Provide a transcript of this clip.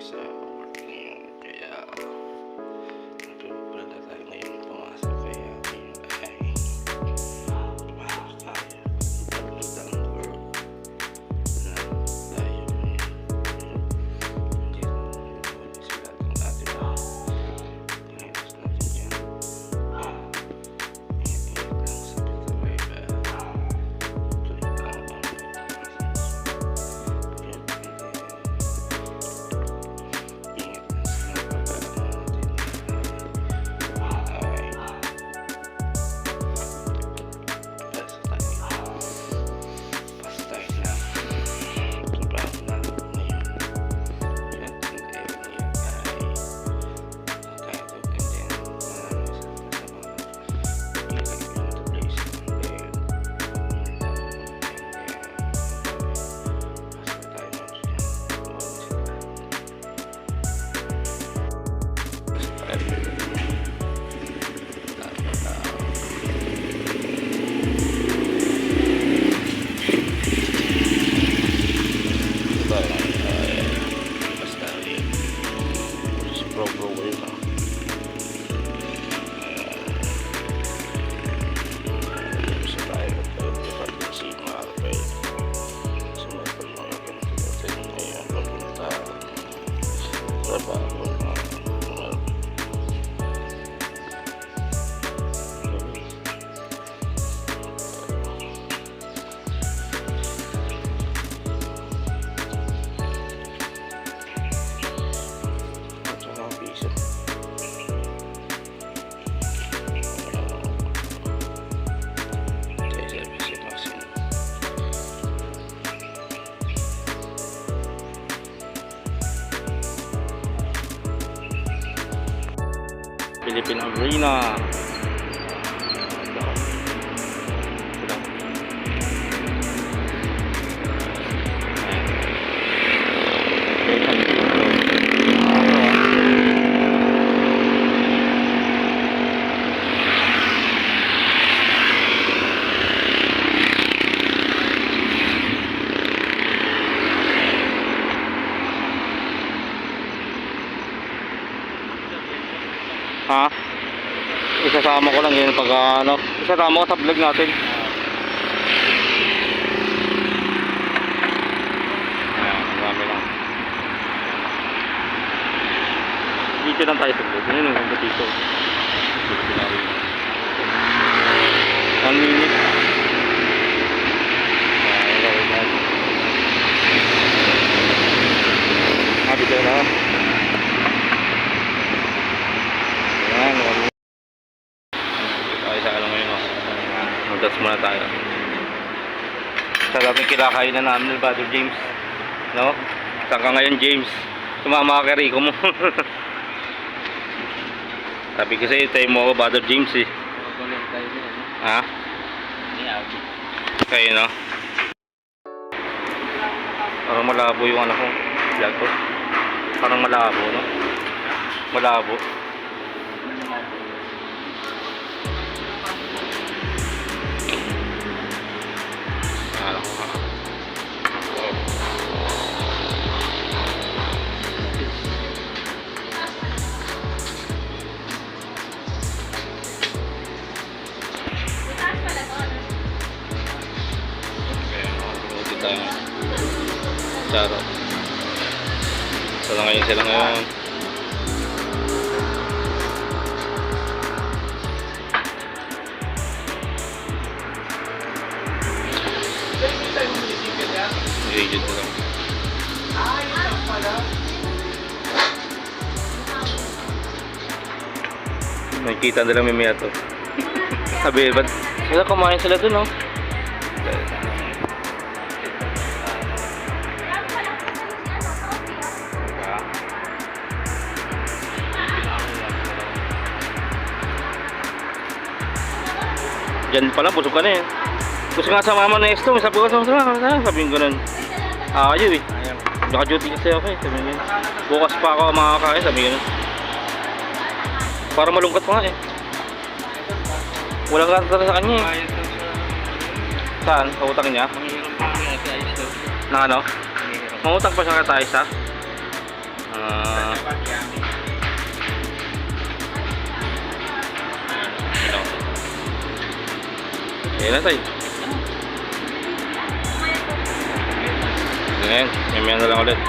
sa work ngayon. Kaya napipula tayo ngayon pumasok. Kaya ay pumasok tayo. Tapos ang work na tayo ngayon. Hindi na sila itong ating tinayos natin dyan. Ingat lang sa bitaway ba. Tuloy lang ang Philippine Arena. Ha? Isasama ko lang yun pag isasama ko sa vlog natin. Ayan, marami lang. Dito lang tayo sa vlog. Yun yung dito. 1 minute. Dito na. Magdas muna tayo. Sarap yung kinakain na namin ng Brother James. No? Saan ka ngayon, James? Sumama ka kay Rico mo. Sabi kasi tayo mo ako, Brother James eh. Ha? Kayo no? Parang malabo yung ano ko. Vlog ko. Parang malabo no? Malabo. Charot. Sila ngayon. Agent na lang. Nakikita nila may miya to. Sabi, ba't sila kumain sila dun, no? Diyan pala, busog ka na eh. Gusto nga sa mama na esto, sabi ko sabi yung ganun. Ayaw eh. Naka-duty kasi ako eh. Sabi nga, bukas pa ako makakain, sabi ganun. Para malungkot pa nga eh. Walang gata sa kanya eh. Saan? Sa utang niya? Na ano? Mangutang pa siya kay Taisa? Ayan na tayo. Ayan, mamaya na lang ulit.